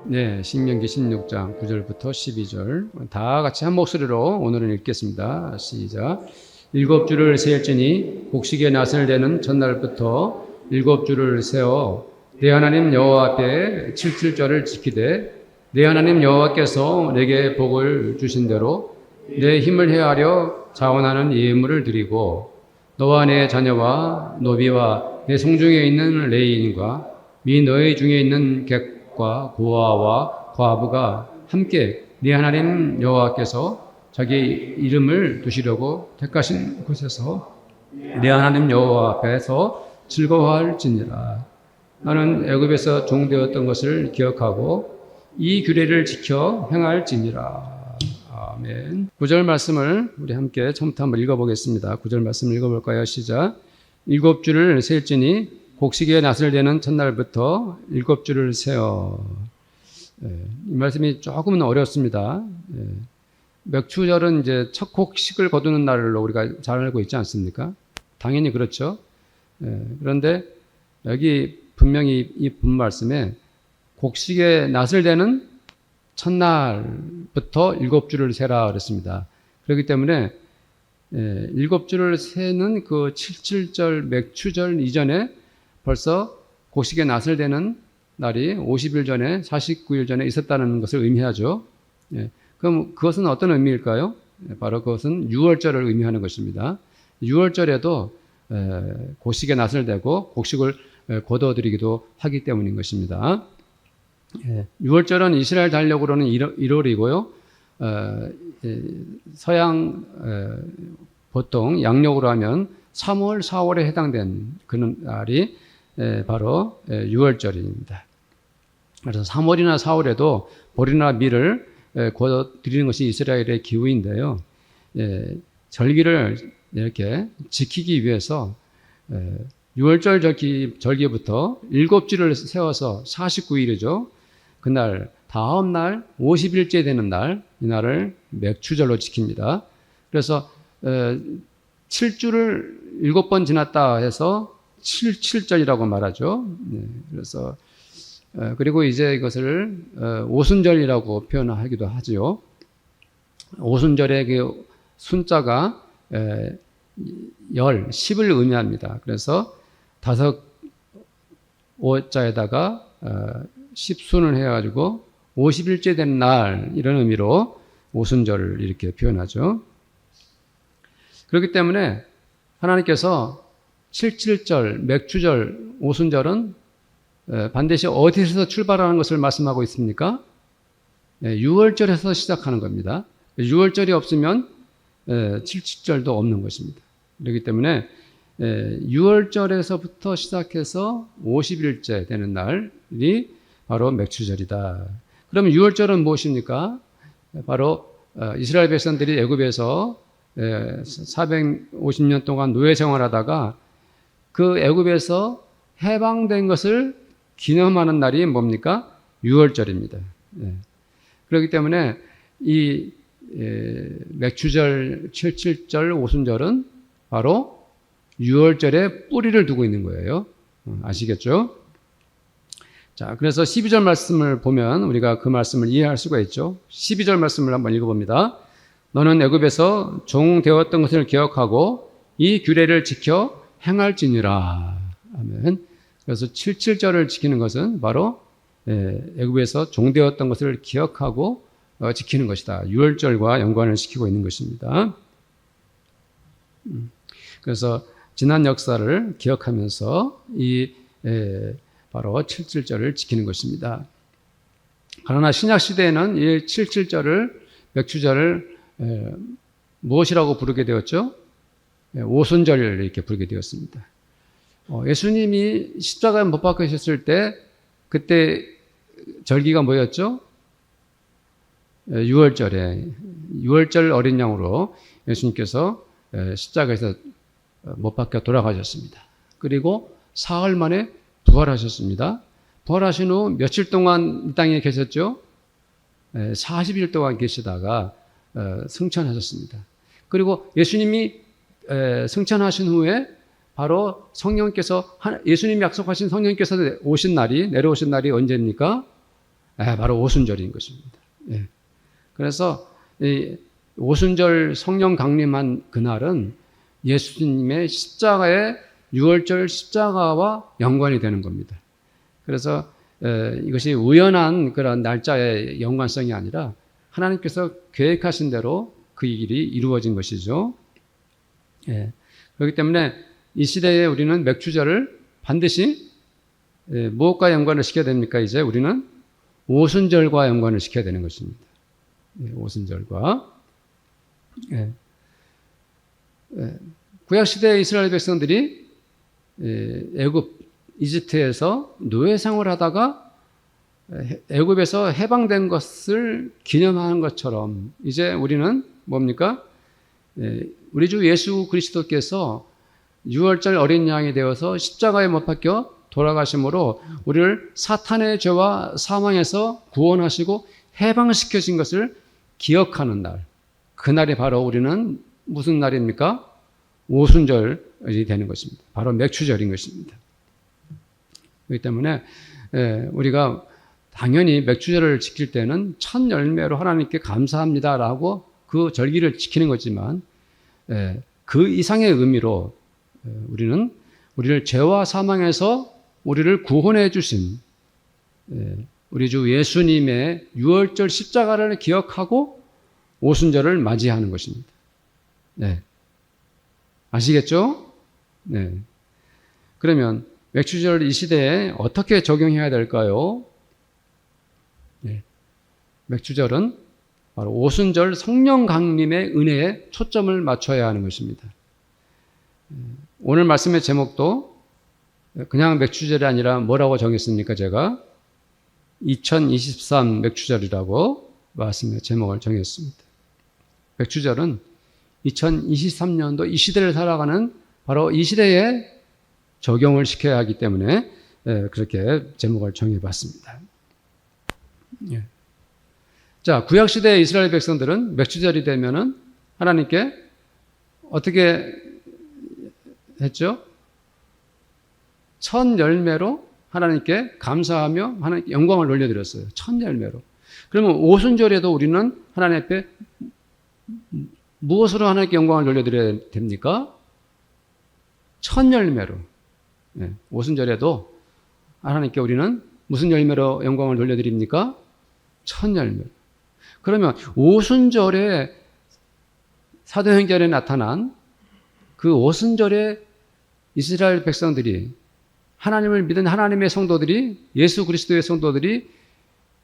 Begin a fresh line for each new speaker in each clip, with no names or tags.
네, 신명기 16장 9절부터 12절 다 같이 한 목소리로 오늘은 읽겠습니다. 시작. 일곱 줄을 세울지니 곡식의 낫을 내는 첫날부터 일곱 줄을 세워 내 하나님 여호와 앞에 칠칠절을 지키되 내 하나님 여호와께서 내게 복을 주신 대로 내 힘을 헤아려 자원하는 예물을 드리고 너와 내 자녀와 노비와 내 성중에 있는 레위인과 미 너희 중에 있는 객과 고아와 과부가 함께 네 하나님 여호와께서 자기 이름을 두시려고 택하신 곳에서 네 하나님 여호와 앞에서 즐거워할지니라. 나는 애굽에서 종되었던 것을 기억하고 이 규례를 지켜 행할지니라. 아멘. 9절 말씀을 우리 함께 처음부터 한번 읽어보겠습니다. 9절 말씀 읽어볼까요? 시작. 일곱 줄을 셀지니 곡식의 낫을 내는 첫날부터 일곱 줄을 세어. 이 말씀이 조금은 어렵습니다. 맥추절은 이제 첫 곡식을 거두는 날로 우리가 잘 알고 있지 않습니까? 당연히 그렇죠. 그런데 여기 분명히 이 본 말씀에 곡식의 낫을 내는 첫날부터 일곱 줄을 세라 그랬습니다. 그렇기 때문에 일곱 줄을 세는 그 77절 맥추절 이전에 벌써 곡식의 낫을 대는 날이 50일 전에 49일 전에 있었다는 것을 의미하죠. 그럼 그것은 어떤 의미일까요? 바로 그것은 유월절을 의미하는 것입니다. 유월절에도 곡식의 낫을 대고 곡식을 거둬들이기도 하기 때문인 것입니다. 유월절은 이스라엘 달력으로는 1월이고요. 서양 보통 양력으로 하면 3월, 4월에 해당된 그런 날이 바로 유월절입니다. 그래서 3월이나 4월에도 보리나 밀을 거둬들이는 것이 이스라엘의 기후인데요. 절기를 이렇게 지키기 위해서 유월절 절기부터 7주를 세워서 49일이죠. 그날 다음 날 50일째 되는 날, 이날을 맥추절로 지킵니다. 그래서 7주를 7번 지났다 해서 77절이라고 말하죠. 그래서 그리고 이제 이것을 오순절이라고 표현하기도 하죠. 오순절의 그 순자가 10을 의미합니다. 그래서 5자에다가 10순을 해가지고 50일째 된 날, 이런 의미로 오순절을 이렇게 표현하죠. 그렇기 때문에 하나님께서 77절, 맥추절, 오순절은 반드시 어디서 출발하는 것을 말씀하고 있습니까? 6월절에서 시작하는 겁니다. 6월절이 없으면 77절도 없는 것입니다. 그렇기 때문에 6월절에서부터 시작해서 50일째 되는 날이 바로 맥추절이다. 그럼 6월절은 무엇입니까? 바로 이스라엘 백성들이 애굽에서 450년 동안 노예 생활하다가 그 애굽에서 해방된 것을 기념하는 날이 뭡니까? 6월절입니다. 그렇기 때문에 이 맥추절, 77절, 오순절은 바로 6월절에 뿌리를 두고 있는 거예요. 아시겠죠? 자, 그래서 12절 말씀을 보면 우리가 그 말씀을 이해할 수가 있죠. 12절 말씀을 한번 읽어봅니다. 너는 애굽에서 종 되었던 것을 기억하고 이 규례를 지켜 행할지니라. 아멘. 그래서 77절을 지키는 것은 바로 애굽에서 종 되었던 것을 기억하고 지키는 것이다. 6월절과 연관을 시키고 있는 것입니다. 그래서 지난 역사를 기억하면서 이 바로 77절을 지키는 것입니다. 그러나 신약 시대에는 이 77절을 맥추절을 무엇이라고 부르게 되었죠? 오순절을 이렇게 부르게 되었습니다. 예수님이 십자가에 못 박히셨을 때 그때 절기가 뭐였죠? 6월절에 6월절 어린 양으로 예수님께서 십자가에서 못 박혀 돌아가셨습니다. 그리고 사흘 만에 부활하셨습니다. 부활하신 후 며칠 동안 이 땅에 계셨죠? 40일 동안 계시다가 승천하셨습니다. 그리고 예수님이 승천하신 후에 바로 성령께서 예수님이 약속하신 성령께서 내려오신 날이 언제입니까? 바로 오순절인 것입니다. 예. 그래서 이 오순절 성령 강림한 그날은 예수님의 십자가의 유월절 십자가와 연관이 되는 겁니다. 그래서 이것이 우연한 그런 날짜의 연관성이 아니라 하나님께서 계획하신 대로 그 일이 이루어진 것이죠. 예. 그렇기 때문에 이 시대에 우리는 맥주절을 반드시 무엇과 연관을 시켜야 됩니까? 이제 우리는 오순절과 연관을 시켜야 되는 것입니다. 예, 오순절과. 예. 구약시대 이스라엘 백성들이 애굽, 이집트에서 노예 생활을 하다가 애굽에서 해방된 것을 기념하는 것처럼 이제 우리는 뭡니까? 우리 주 예수 그리스도께서 6월절 어린 양이 되어서 십자가에 못 박혀 돌아가심으로 우리를 사탄의 죄와 사망에서 구원하시고 해방시켜진 것을 기억하는 날. 그날이 바로 우리는 무슨 날입니까? 오순절이 되는 것입니다. 바로 맥주절인 것입니다. 그렇기 때문에 우리가 당연히 맥주절을 지킬 때는 첫 열매로 하나님께 감사합니다라고 그 절기를 지키는 거지만 그 이상의 의미로 우리는 우리를 죄와 사망에서 우리를 구원해 주신 우리 주 예수님의 유월절 십자가를 기억하고 오순절을 맞이하는 것입니다. 네. 아시겠죠? 네. 그러면 맥주절 이 시대에 어떻게 적용해야 될까요? 네. 맥주절은 바로 오순절 성령 강림의 은혜에 초점을 맞춰야 하는 것입니다. 오늘 말씀의 제목도 그냥 맥주절이 아니라 뭐라고 정했습니까? 제가 2023 맥주절이라고 말씀의 제목을 정했습니다. 맥주절은 2023년도 이 시대를 살아가는 바로 이 시대에 적용을 시켜야 하기 때문에 그렇게 제목을 정해봤습니다. 예. 자, 구약시대의 이스라엘 백성들은 맥주절이 되면은 하나님께 어떻게 했죠? 첫 열매로 하나님께 감사하며 하나님께 영광을 돌려드렸어요. 첫 열매로. 그러면 오순절에도 우리는 하나님 앞에 무엇으로 하나님께 영광을 돌려드려야 됩니까? 첫 열매로. 네, 오순절에도 하나님께 우리는 무슨 열매로 영광을 돌려드립니까? 첫 열매로. 그러면 오순절에 사도행전에 나타난 그 오순절에 이스라엘 백성들이 하나님을 믿은 하나님의 성도들이 예수 그리스도의 성도들이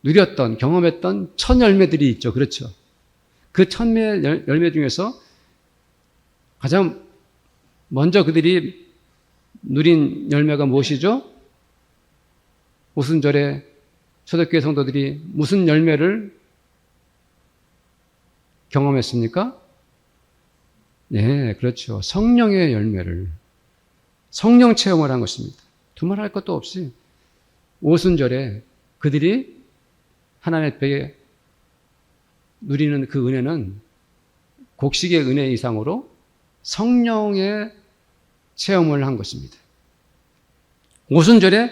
누렸던 경험했던 첫 열매들이 있죠. 그렇죠. 그 첫 열매 중에서 가장 먼저 그들이 누린 열매가 무엇이죠? 오순절에 초대교회 성도들이 무슨 열매를 경험했습니까? 네, 그렇죠. 성령의 열매를, 성령 체험을 한 것입니다. 두말할 것도 없이 오순절에 그들이 하나님 앞에 누리는 그 은혜는 곡식의 은혜 이상으로 성령의 체험을 한 것입니다. 오순절에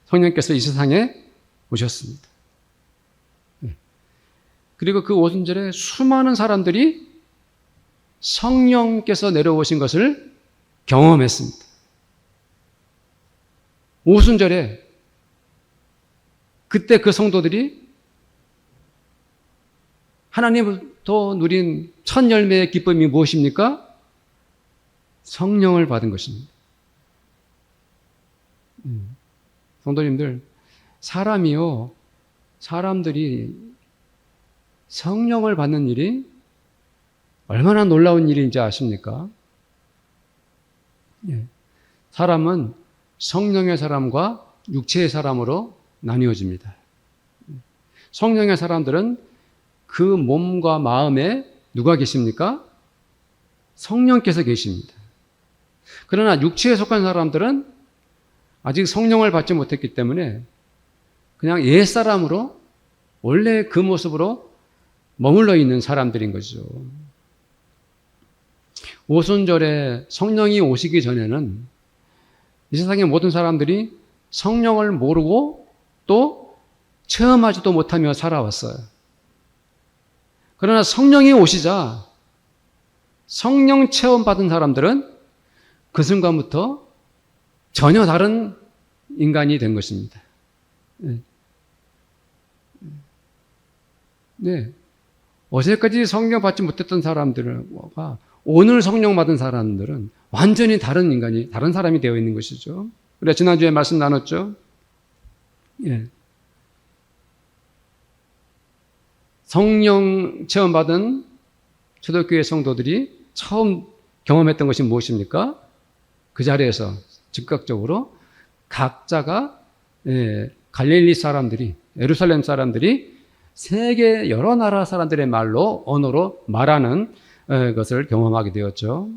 성령께서 이 세상에 오셨습니다. 그리고 그 오순절에 수많은 사람들이 성령께서 내려오신 것을 경험했습니다. 오순절에 그때 그 성도들이 하나님부터 누린 첫 열매의 기쁨이 무엇입니까? 성령을 받은 것입니다. 성도님들, 사람들이 성령을 받는 일이 얼마나 놀라운 일인지 아십니까? 사람은 성령의 사람과 육체의 사람으로 나뉘어집니다. 성령의 사람들은 그 몸과 마음에 누가 계십니까? 성령께서 계십니다. 그러나 육체에 속한 사람들은 아직 성령을 받지 못했기 때문에 그냥 옛사람으로 원래 그 모습으로 머물러 있는 사람들인 거죠. 오순절에 성령이 오시기 전에는 이 세상의 모든 사람들이 성령을 모르고 또 체험하지도 못하며 살아왔어요. 그러나 성령이 오시자 성령 체험받은 사람들은 그 순간부터 전혀 다른 인간이 된 것입니다. 네. 어제까지 성령 받지 못했던 사람들과 오늘 성령 받은 사람들은 완전히 다른 인간이, 다른 사람이 되어 있는 것이죠. 우리가 지난주에 말씀 나눴죠. 예. 성령 체험받은 초대교회 성도들이 처음 경험했던 것이 무엇입니까? 그 자리에서 즉각적으로 각자가 갈릴리 사람들이, 예루살렘 사람들이 세계 여러 나라 사람들의 말로, 언어로 말하는 것을 경험하게 되었죠.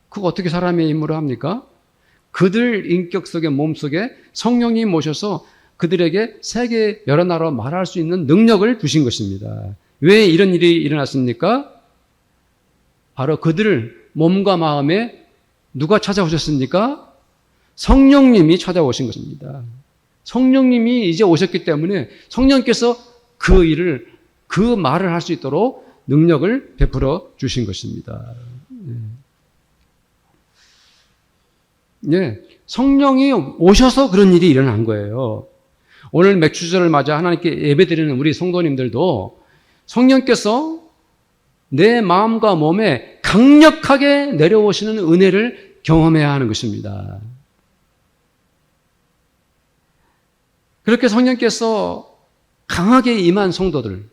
그거 어떻게 사람의 힘으로 합니까? 그들 인격 속에, 몸 속에 성령이 모셔서 그들에게 세계 여러 나라로 말할 수 있는 능력을 주신 것입니다. 왜 이런 일이 일어났습니까? 바로 그들 몸과 마음에 누가 찾아오셨습니까? 성령님이 찾아오신 것입니다. 성령님이 이제 오셨기 때문에 성령께서 그 일을, 그 말을 할 수 있도록 능력을 베풀어 주신 것입니다. 네, 성령이 오셔서 그런 일이 일어난 거예요. 오늘 맥주절을 맞아 하나님께 예배드리는 우리 성도님들도 성령께서 내 마음과 몸에 강력하게 내려오시는 은혜를 경험해야 하는 것입니다. 그렇게 성령께서 강하게 임한 성도들,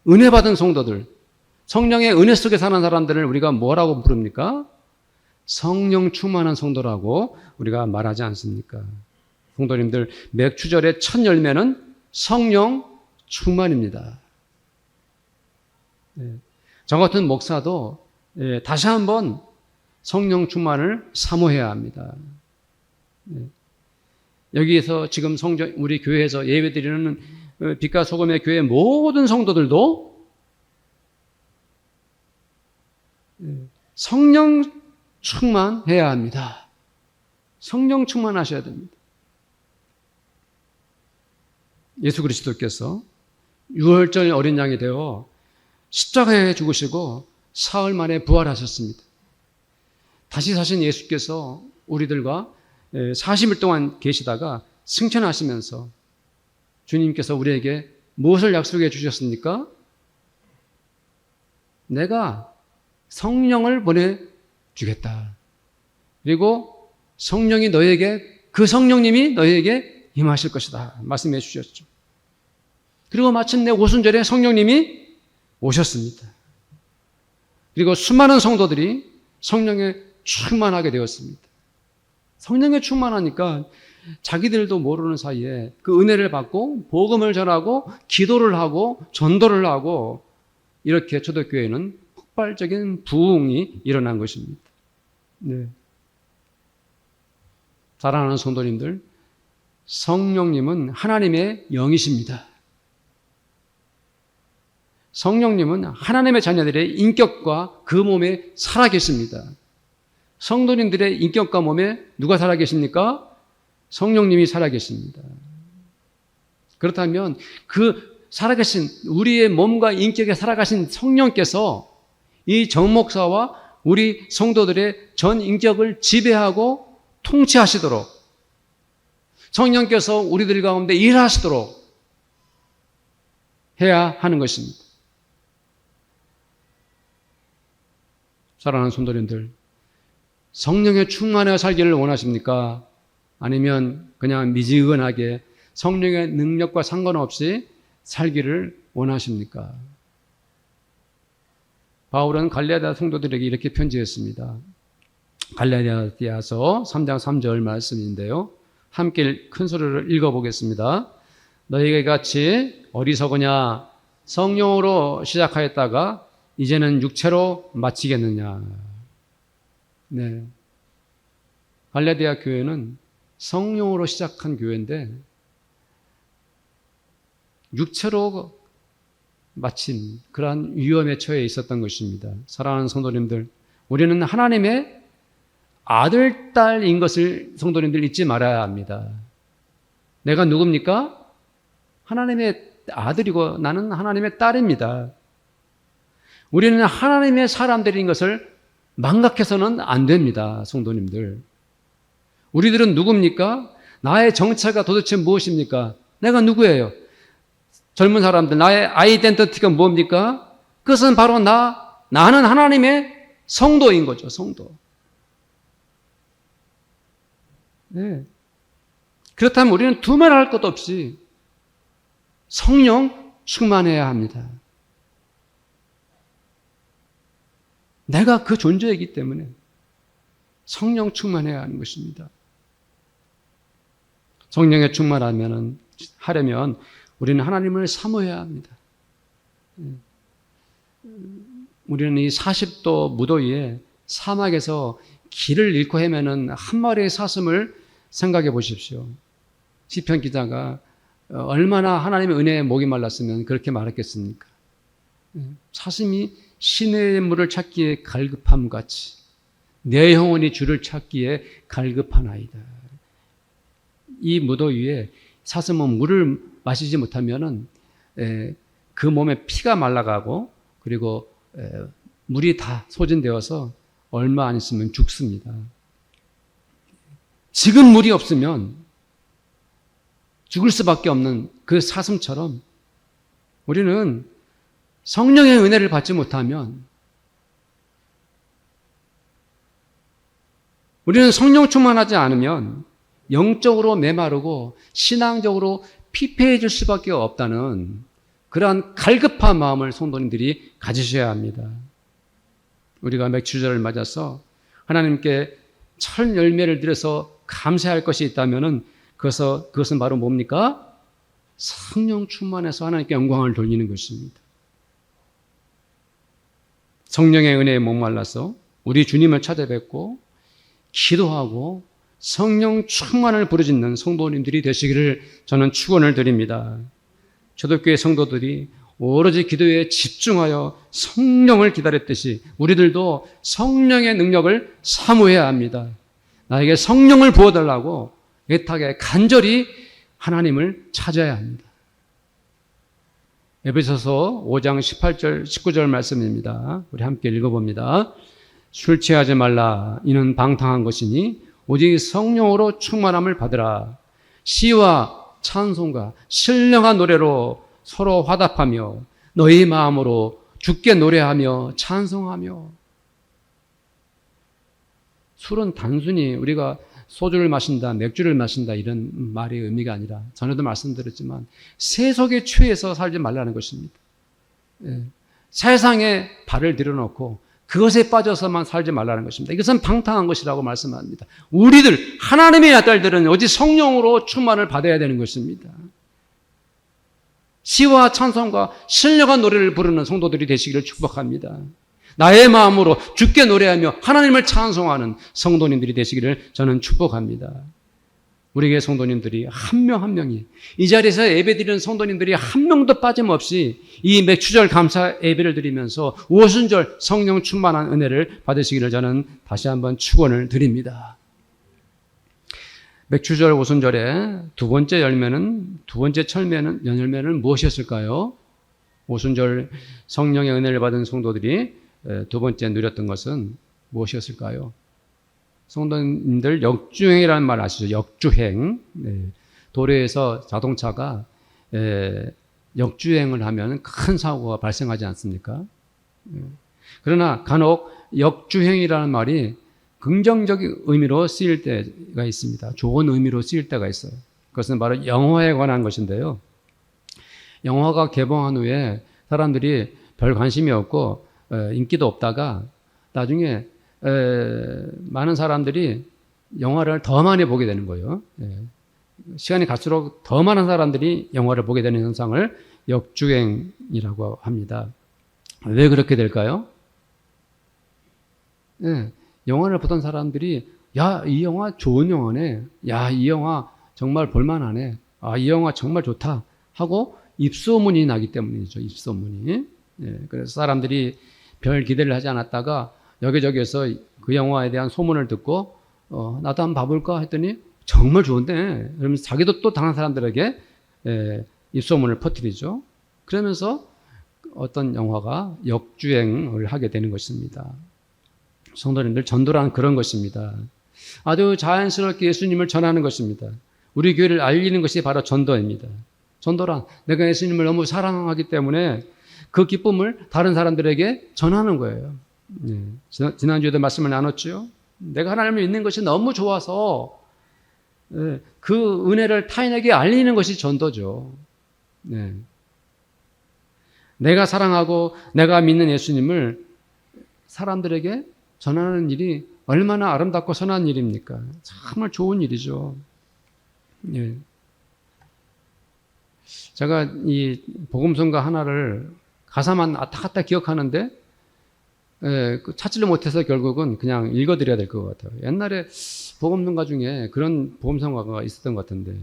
은혜 받은 성도들, 성령의 은혜 속에 사는 사람들을 우리가 뭐라고 부릅니까? 성령 충만한 성도라고 우리가 말하지 않습니까? 성도님들, 맥주절의 첫 열매는 성령 충만입니다. 저 같은 목사도 다시 한번 성령 충만을 사모해야 합니다. 여기에서 지금 우리 교회에서 예배드리는 빛과 소금의 교회 모든 성도들도 성령 충만해야 합니다. 성령 충만하셔야 됩니다. 예수 그리스도께서 유월절 어린 양이 되어 십자가에 죽으시고 사흘 만에 부활하셨습니다. 다시 사신 예수께서 우리들과 40일 동안 계시다가 승천하시면서 주님께서 우리에게 무엇을 약속해 주셨습니까? 내가 성령을 보내주겠다. 그리고 성령이 너에게, 그 성령님이 너에게 임하실 것이다. 말씀해 주셨죠. 그리고 마침내 오순절에 성령님이 오셨습니다. 그리고 수많은 성도들이 성령에 충만하게 되었습니다. 성령에 충만하니까 자기들도 모르는 사이에 그 은혜를 받고 복음을 전하고 기도를 하고 전도를 하고 이렇게 초대교회는 폭발적인 부흥이 일어난 것입니다. 네. 사랑하는 성도님들, 성령님은 하나님의 영이십니다. 성령님은 하나님의 자녀들의 인격과 그 몸에 살아계십니다. 성도님들의 인격과 몸에 누가 살아계십니까? 성령님이 살아계십니다. 그렇다면 그 살아계신 우리의 몸과 인격에 살아가신 성령께서 이 정목사와 우리 성도들의 전 인격을 지배하고 통치하시도록 성령께서 우리들 가운데 일하시도록 해야 하는 것입니다. 사랑하는 성도님들, 성령에 충만하여 살기를 원하십니까? 아니면 그냥 미지근하게 성령의 능력과 상관없이 살기를 원하십니까? 바울은 갈라디아 성도들에게 이렇게 편지했습니다. 갈라디아서 3장 3절 말씀인데요. 함께 큰 소리로 읽어보겠습니다. 너희가 같이 어리석으냐? 성령으로 시작하였다가 이제는 육체로 마치겠느냐? 네. 갈라디아 교회는 성령으로 시작한 교회인데 육체로 마친 그러한 위험에 처해 있었던 것입니다. 사랑하는 성도님들, 우리는 하나님의 아들, 딸인 것을 성도님들 잊지 말아야 합니다. 내가 누굽니까? 하나님의 아들이고 나는 하나님의 딸입니다. 우리는 하나님의 사람들인 것을 망각해서는 안 됩니다. 성도님들. 우리들은 누굽니까? 나의 정체가 도대체 무엇입니까? 내가 누구예요? 젊은 사람들, 나의 아이덴티티가 뭡니까? 그것은 바로 나는 하나님의 성도인 거죠, 성도. 네. 그렇다면 우리는 두말할 것 없이 성령 충만해야 합니다. 내가 그 존재이기 때문에 성령 충만해야 하는 것입니다. 성령에 충만하려면 우리는 하나님을 사모해야 합니다. 우리는 이 40도 무더위에 사막에서 길을 잃고 헤매는 한 마리의 사슴을 생각해 보십시오. 시편 기자가 얼마나 하나님의 은혜에 목이 말랐으면 그렇게 말했겠습니까? 사슴이 신의 물을 찾기에 갈급함 같이 내 영혼이 주를 찾기에 갈급하나이다. 이 무더위에 사슴은 물을 마시지 못하면은 그 몸에 피가 말라가고 그리고 물이 다 소진되어서 얼마 안 있으면 죽습니다. 지금 물이 없으면 죽을 수밖에 없는 그 사슴처럼 우리는 성령의 은혜를 받지 못하면 우리는 성령 충만하지 않으면 영적으로 메마르고 신앙적으로 피폐해질 수밖에 없다는 그러한 갈급한 마음을 성도님들이 가지셔야 합니다. 우리가 맥주절을 맞아서 하나님께 천 열매를 드려서 감사할 것이 있다면 그것은 바로 뭡니까? 성령 충만해서 하나님께 영광을 돌리는 것입니다. 성령의 은혜에 목말라서 우리 주님을 찾아뵙고 기도하고 성령 충만을 부르짖는 성도님들이 되시기를 저는 축원을 드립니다. 초대교회 성도들이 오로지 기도에 집중하여 성령을 기다렸듯이 우리들도 성령의 능력을 사모해야 합니다. 나에게 성령을 부어달라고 애타게 간절히 하나님을 찾아야 합니다. 에베소서 5장 18절 19절 말씀입니다. 우리 함께 읽어봅니다. 술 취하지 말라. 이는 방탕한 것이니 오직 성령으로 충만함을 받으라. 시와 찬송과 신령한 노래로 서로 화답하며 너희 마음으로 주께 노래하며 찬송하며. 술은 단순히 우리가 소주를 마신다, 맥주를 마신다 이런 말의 의미가 아니라 전에도 말씀드렸지만 세속에 취해서 살지 말라는 것입니다. 세상에 발을 들여놓고 그것에 빠져서만 살지 말라는 것입니다. 이것은 방탕한 것이라고 말씀합니다. 우리들 하나님의 아들들은 오직 성령으로 충만을 받아야 되는 것입니다. 시와 찬송과 신령한 노래를 부르는 성도들이 되시기를 축복합니다. 나의 마음으로 주께 노래하며 하나님을 찬송하는 성도님들이 되시기를 저는 축복합니다. 우리에게 성도님들이 한 명 한 명이 이 자리에서 예배드리는 성도님들이 한 명도 빠짐없이 이 맥주절 감사 예배를 드리면서 오순절 성령 충만한 은혜를 받으시기를 저는 다시 한번 축원을 드립니다. 맥주절 오순절의 두 번째 열매는 무엇이었을까요? 오순절 성령의 은혜를 받은 성도들이 두 번째 누렸던 것은 무엇이었을까요? 성도님들 역주행이라는 말 아시죠? 역주행. 도로에서 자동차가 역주행을 하면 큰 사고가 발생하지 않습니까? 그러나 간혹 역주행이라는 말이 긍정적인 의미로 쓰일 때가 있습니다. 좋은 의미로 쓰일 때가 있어요. 그것은 바로 영화에 관한 것인데요. 영화가 개봉한 후에 사람들이 별 관심이 없고 인기도 없다가 나중에 많은 사람들이 영화를 더 많이 보게 되는 거예요. 시간이 갈수록 더 많은 사람들이 영화를 보게 되는 현상을 역주행이라고 합니다. 왜 그렇게 될까요? 영화를 보던 사람들이 야, 이 영화 좋은 영화네. 야, 이 영화 정말 볼만하네. 아, 이 영화 정말 좋다 하고 입소문이 나기 때문이죠. 입소문이. 그래서 사람들이 별 기대를 하지 않았다가 여기저기에서 그 영화에 대한 소문을 듣고 나도 한번 봐볼까 했더니 정말 좋은데 그러면서 자기도 또 다른 사람들에게 이 소문을 퍼뜨리죠. 그러면서 어떤 영화가 역주행을 하게 되는 것입니다. 성도님들, 전도란 그런 것입니다. 아주 자연스럽게 예수님을 전하는 것입니다. 우리 교회를 알리는 것이 바로 전도입니다. 전도란 내가 예수님을 너무 사랑하기 때문에 그 기쁨을 다른 사람들에게 전하는 거예요. 지난주에도 말씀을 나눴죠. 내가 하나님을 믿는 것이 너무 좋아서 그 은혜를 타인에게 알리는 것이 전도죠. 내가 사랑하고 내가 믿는 예수님을 사람들에게 전하는 일이 얼마나 아름답고 선한 일입니까? 정말 좋은 일이죠. 제가 이 복음성가 하나를 가사만 왔다 갔다 기억하는데 찾지를 못해서 결국은 그냥 읽어드려야 될 것 같아요. 옛날에 복음성가 중에 그런 복음성가가 있었던 것 같은데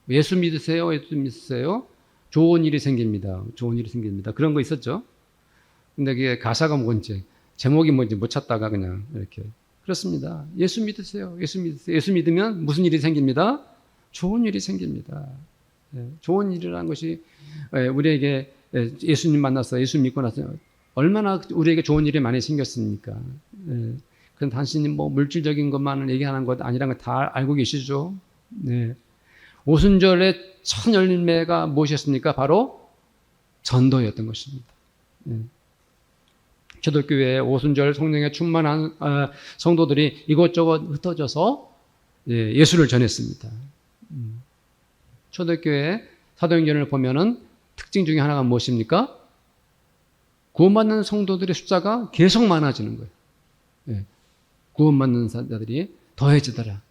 예수 믿으세요? 예수 믿으세요? 좋은 일이 생깁니다. 좋은 일이 생깁니다. 그런 거 있었죠. 근데 그게 가사가 뭔지 제목이 뭔지 못 찾다가 그냥 이렇게 그렇습니다. 예수 믿으세요. 예수 믿으세요. 예수 믿으면 무슨 일이 생깁니다? 좋은 일이 생깁니다. 좋은 일이라는 것이 우리에게 예수님 만나서 예수 믿고 나서 얼마나 우리에게 좋은 일이 많이 생겼습니까? 그건 단순히 뭐 물질적인 것만을 얘기하는 것 아니라는 걸 다 알고 계시죠? 오순절의 첫 열매가 무엇이었습니까? 바로 전도였던 것입니다. 초대교회에 오순절 성령에 충만한 성도들이 이곳저곳 흩어져서 예수를 전했습니다. 초대교회 사도행전을 보면은 특징 중에 하나가 무엇입니까? 구원받는 성도들의 숫자가 계속 많아지는 거예요. 구원받는 자들이 더해지더라.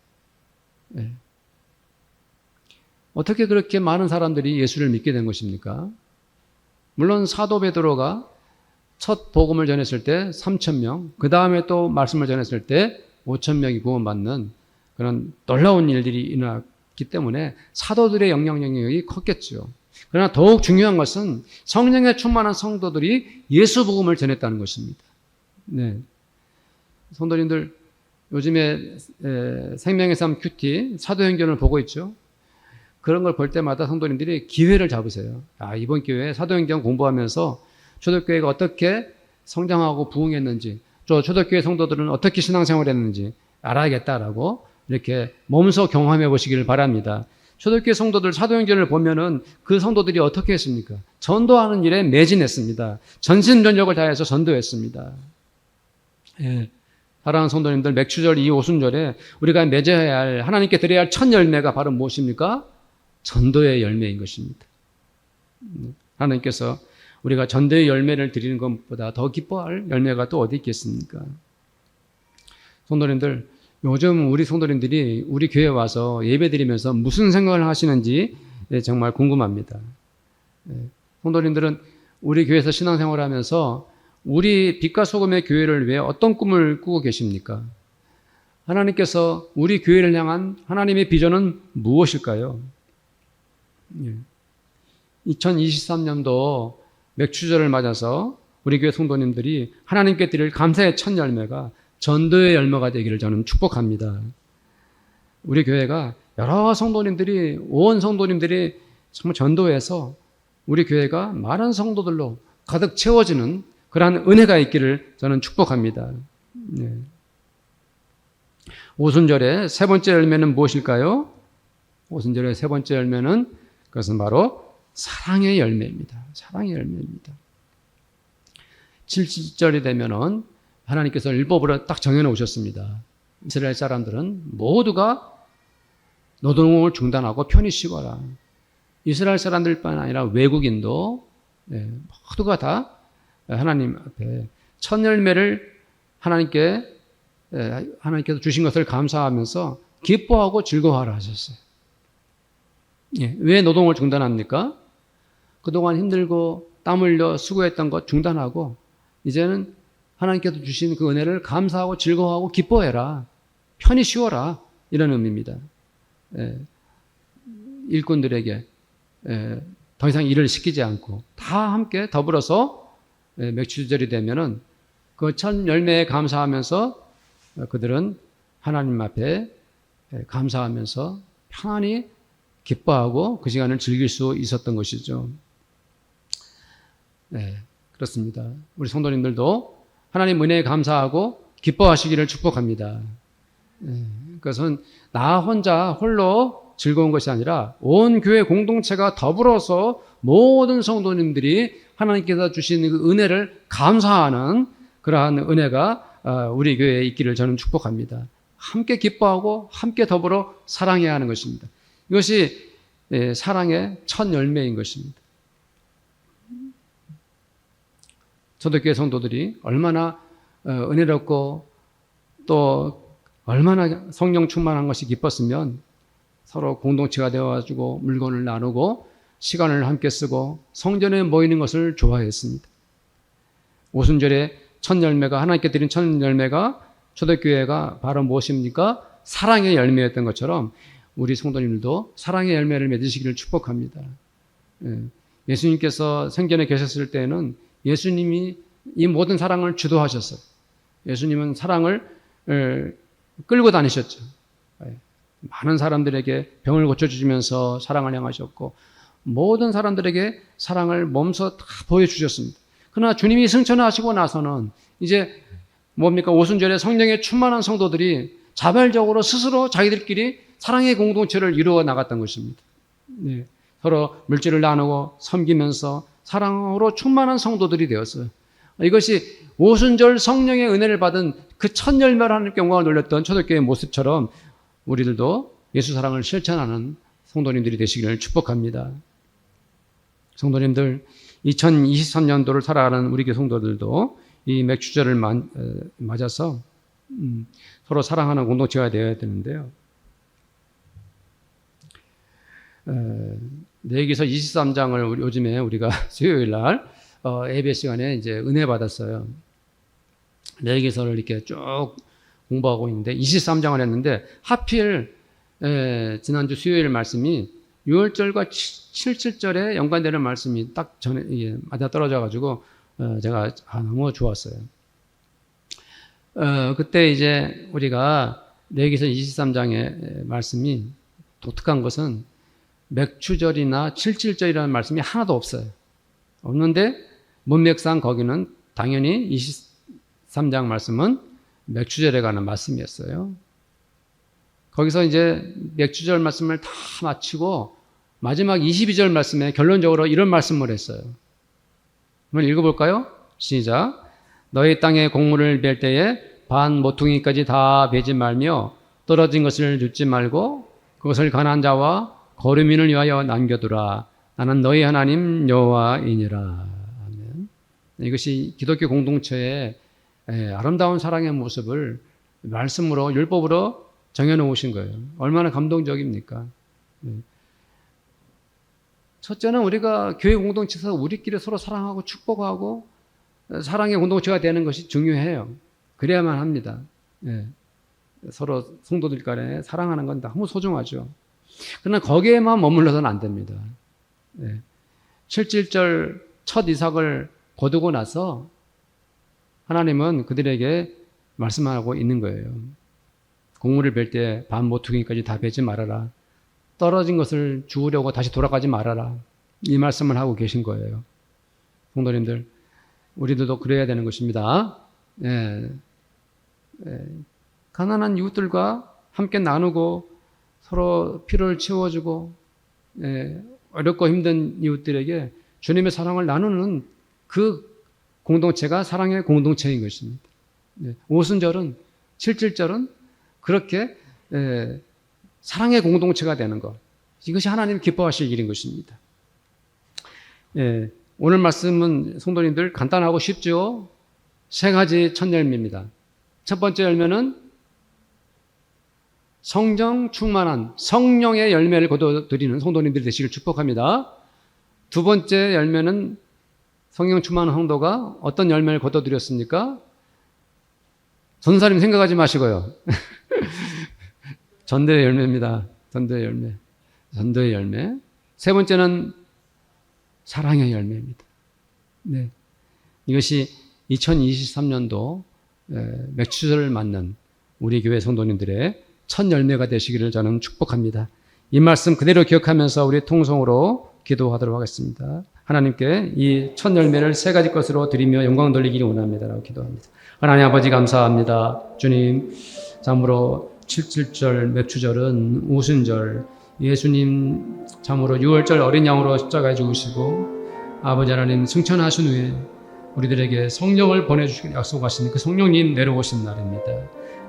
어떻게 그렇게 많은 사람들이 예수를 믿게 된 것입니까? 물론 사도 베드로가 첫 복음을 전했을 때 3,000명, 그 다음에 또 말씀을 전했을 때 5,000명이 구원받는 그런 놀라운 일들이 일어났기 때문에 사도들의 영향력이 컸겠죠. 그러나 더욱 중요한 것은 성령에 충만한 성도들이 예수 복음을 전했다는 것입니다. 성도님들, 요즘에 생명의 삶 큐티 사도행전을 보고 있죠. 그런 걸 볼 때마다 성도님들이 기회를 잡으세요. 이번 기회에 사도행전 공부하면서 초대교회가 어떻게 성장하고 부흥했는지, 또 초대교회 성도들은 어떻게 신앙생활을 했는지 알아야겠다라고 이렇게 몸소 경험해 보시기를 바랍니다. 초대교회 성도들 사도행전을 보면은 그 성도들이 어떻게 했습니까? 전도하는 일에 매진했습니다. 전심전력을 다해서 전도했습니다. 사랑하는 성도님들, 맥추절 이 오순절에 우리가 맺어야 할, 하나님께 드려야 할 첫 열매가 바로 무엇입니까? 전도의 열매인 것입니다. 하나님께서 우리가 전도의 열매를 드리는 것보다 더 기뻐할 열매가 또 어디 있겠습니까? 성도님들, 요즘 우리 성도님들이 우리 교회에 와서 예배 드리면서 무슨 생각을 하시는지 정말 궁금합니다. 성도님들은 우리 교회에서 신앙생활을 하면서 우리 빛과 소금의 교회를 위해 어떤 꿈을 꾸고 계십니까? 하나님께서 우리 교회를 향한 하나님의 비전은 무엇일까요? 2023년도 맥추절을 맞아서 우리 교회 성도님들이 하나님께 드릴 감사의 첫 열매가 전도의 열매가 되기를 저는 축복합니다. 우리 교회가 여러 성도님들이, 온 성도님들이 정말 전도해서 우리 교회가 많은 성도들로 가득 채워지는 그러한 은혜가 있기를 저는 축복합니다. 오순절의 세 번째 열매는 무엇일까요? 오순절의 세 번째 열매는 그것은 바로 사랑의 열매입니다. 사랑의 열매입니다. 7절이 되면은 하나님께서 율법으로 딱 정해놓으셨습니다. 이스라엘 사람들은 모두가 노동을 중단하고 편히 쉬거라. 이스라엘 사람들뿐 아니라 외국인도 모두가 다 하나님 앞에 첫 열매를 하나님께서 주신 것을 감사하면서 기뻐하고 즐거워하라 하셨어요. 왜 노동을 중단합니까? 그동안 힘들고 땀 흘려 수고했던 것 중단하고 이제는 하나님께서 주신 그 은혜를 감사하고 즐거워하고 기뻐해라. 편히 쉬어라. 이런 의미입니다. 일꾼들에게 더 이상 일을 시키지 않고 다 함께 더불어서 맥추절이 되면은 그 첫 열매에 감사하면서 그들은 하나님 앞에 감사하면서 편안히 기뻐하고 그 시간을 즐길 수 있었던 것이죠. 네, 그렇습니다. 우리 성도님들도 하나님 은혜에 감사하고 기뻐하시기를 축복합니다. 그것은 나 혼자 홀로 즐거운 것이 아니라 온 교회 공동체가 더불어서 모든 성도님들이 하나님께서 주신 그 은혜를 감사하는 그러한 은혜가 우리 교회에 있기를 저는 축복합니다. 함께 기뻐하고 함께 더불어 사랑해야 하는 것입니다. 이것이 사랑의 첫 열매인 것입니다. 초대교회 성도들이 얼마나 은혜롭고 또 얼마나 성령 충만한 것이 기뻤으면 서로 공동체가 되어가지고 물건을 나누고 시간을 함께 쓰고 성전에 모이는 것을 좋아했습니다. 오순절의 첫 열매가 하나님께 드린 첫 열매가 초대교회가 바로 무엇입니까? 사랑의 열매였던 것처럼 우리 성도님들도 사랑의 열매를 맺으시기를 축복합니다. 예수님께서 생전에 계셨을 때는 예수님이 이 모든 사랑을 주도하셨어요. 예수님은 사랑을 끌고 다니셨죠. 많은 사람들에게 병을 고쳐주시면서 사랑을 행하셨고 모든 사람들에게 사랑을 몸소 다 보여주셨습니다. 그러나 주님이 승천하시고 나서는 이제 뭡니까? 오순절에 성령에 충만한 성도들이 자발적으로 스스로 자기들끼리 사랑의 공동체를 이루어 나갔던 것입니다. 네. 서로 물질을 나누고 섬기면서 사랑으로 충만한 성도들이 되었어요. 이것이 오순절 성령의 은혜를 받은 그 첫 열매를 하나님께 영광을 돌렸던 초대교회의 모습처럼 우리들도 예수 사랑을 실천하는 성도님들이 되시기를 축복합니다. 성도님들, 2023년도를 살아가는 우리 교회 성도들도 이 맥주절을 맞아서 서로 사랑하는 공동체가 되어야 되는데요. 레위기서 23장을 요즘에 우리가 수요일 날 예배 시간에 이제 은혜 받았어요. 레위기서를 이렇게 쭉 공부하고 있는데 23장을 했는데 하필 지난주 수요일 말씀이 6월절과 7절에 연관되는 말씀이 딱 전에 맞아 떨어져 가지고 제가 너무 좋았어요. 그때 이제 우리가 레위기서 23장의 말씀이 독특한 것은 맥추절이나 7.7절이라는 말씀이 하나도 없어요. 없는데 문맥상 거기는 당연히 23장 말씀은 맥추절에 관한 말씀이었어요. 거기서 이제 맥추절 말씀을 다 마치고 마지막 22절 말씀에 결론적으로 이런 말씀을 했어요. 한번 읽어볼까요? 시작. 너희 땅에 곡물을 벨 때에 반 모퉁이까지 다 베지 말며 떨어진 것을 줍지 말고 그것을 가난한 자와 거류민을 위하여 남겨두라. 나는 너희 하나님 여호와이니라. 아멘. 이것이 기독교 공동체의 아름다운 사랑의 모습을 말씀으로 율법으로 정해놓으신 거예요. 얼마나 감동적입니까? 첫째는 우리가 교회 공동체에서 우리끼리 서로 사랑하고 축복하고 사랑의 공동체가 되는 것이 중요해요. 그래야만 합니다. 서로 성도들 간에 사랑하는 건 너무 소중하죠. 그러나 거기에만 머물러서는 안 됩니다. 7.7절 첫 이삭을 거두고 나서 하나님은 그들에게 말씀하고 있는 거예요. 곡물을 벨 때 반 모퉁이까지 다 베지 말아라. 떨어진 것을 주우려고 다시 돌아가지 말아라. 이 말씀을 하고 계신 거예요. 성도님들, 우리들도 그래야 되는 것입니다. 가난한 이웃들과 함께 나누고 서로 필요를 채워주고 어렵고 힘든 이웃들에게 주님의 사랑을 나누는 그 공동체가 사랑의 공동체인 것입니다. 오순절은 7.7절은 그렇게 사랑의 공동체가 되는 것, 이것이 하나님 기뻐하실 일인 것입니다. 오늘 말씀은 성도님들 간단하고 쉽죠. 세 가지 첫 열매입니다. 첫 번째 열매는 성령 충만한 성령의 열매를 거둬들이는 성도님들이 되시길 축복합니다. 두 번째 열매는 성령 충만한 성도가 어떤 열매를 거둬들였습니까? 전사님 생각하지 마시고요. 전도의 열매입니다. 전도의 열매. 전도의 열매. 세 번째는 사랑의 열매입니다. 네. 이것이 2023년도 맥추절을 맞는 우리 교회 성도님들의 첫 열매가 되시기를 저는 축복합니다. 이 말씀 그대로 기억하면서 우리 통성으로 기도하도록 하겠습니다. 하나님께 이 첫 열매를 세 가지 것으로 드리며 영광 돌리기를 원합니다라고 기도합니다. 하나님 아버지 감사합니다. 주님, 참으로 77절 맥주절은 우순절, 예수님 참으로 6월절 어린 양으로 십자가에 죽으시고 아버지 하나님 승천하신 후에 우리들에게 성령을 보내주시기를 약속하신 그 성령님 내려오신 날입니다.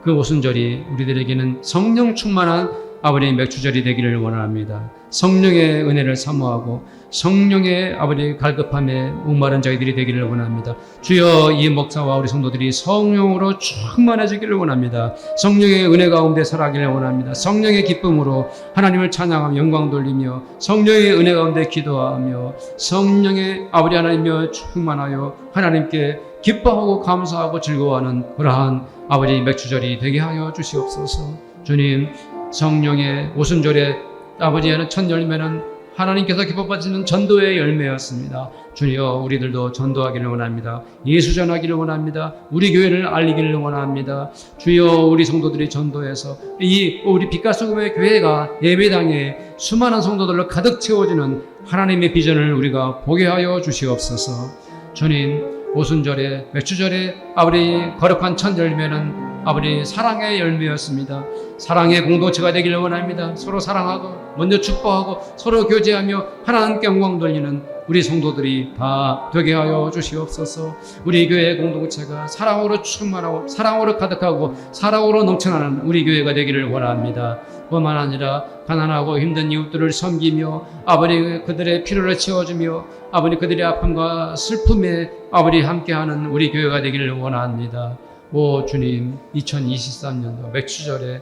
그 오순절이 우리들에게는 성령 충만한 아버지 맥주절이 되기를 원합니다. 성령의 은혜를 사모하고 성령의 아버지 갈급함에 목마른 저희들이 되기를 원합니다. 주여, 이 목사와 우리 성도들이 성령으로 충만해지기를 원합니다. 성령의 은혜 가운데 살아가기를 원합니다. 성령의 기쁨으로 하나님을 찬양하며 영광 돌리며 성령의 은혜 가운데 기도하며 성령의 아버지 하나님이여 충만하여 하나님께 기뻐하고 감사하고 즐거워하는 그러한 아버지 맥주절이 되게 하여 주시옵소서. 주님, 성령의 오순절에 아버지의 첫 열매는 하나님께서 기뻐하시는 전도의 열매였습니다. 주여, 우리들도 전도하기를 원합니다. 예수 전하기를 원합니다. 우리 교회를 알리기를 원합니다. 주여, 우리 성도들이 전도해서 이 우리 빛깔소금의 교회가 예배당에 수많은 성도들로 가득 채워지는 하나님의 비전을 우리가 보게 하여 주시옵소서. 주님, 오순절에 맥주절에 아버지 거룩한 첫 열매는 아버지 사랑의 열매였습니다. 사랑의 공동체가 되기를 원합니다. 서로 사랑하고 먼저 축복하고 서로 교제하며 하나님께 영광 돌리는 우리 성도들이 다 되게 하여 주시옵소서. 우리 교회 공동체가 사랑으로 충만하고 사랑으로 가득하고 사랑으로 넘쳐나는 우리 교회가 되기를 원합니다. 뿐만 아니라 가난하고 힘든 이웃들을 섬기며 아버지 그들의 필요를 채워주며 아버지 그들의 아픔과 슬픔에 아버지 함께하는 우리 교회가 되기를 원합니다. 오 주님, 2023년도 맥주절에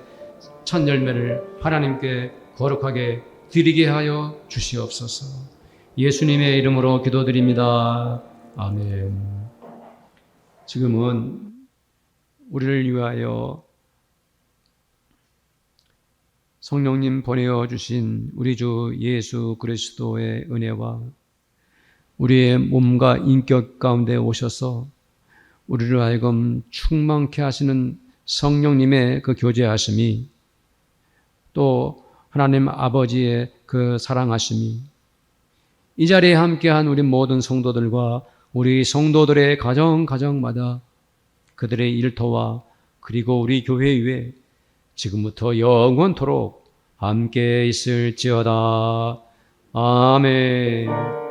첫 열매를 하나님께 거룩하게 드리게 하여 주시옵소서. 예수님의 이름으로 기도드립니다. 아멘. 지금은 우리를 위하여 성령님 보내어 주신 우리 주 예수 그리스도의 은혜와 우리의 몸과 인격 가운데 오셔서 우리를 하여금 충만케 하시는 성령님의 그 교제하심이, 또 하나님 아버지의 그 사랑하심이 이 자리에 함께한 우리 모든 성도들과 우리 성도들의 가정마다 그들의 일터와 그리고 우리 교회 위에 지금부터 영원토록 함께 있을지어다. 아멘.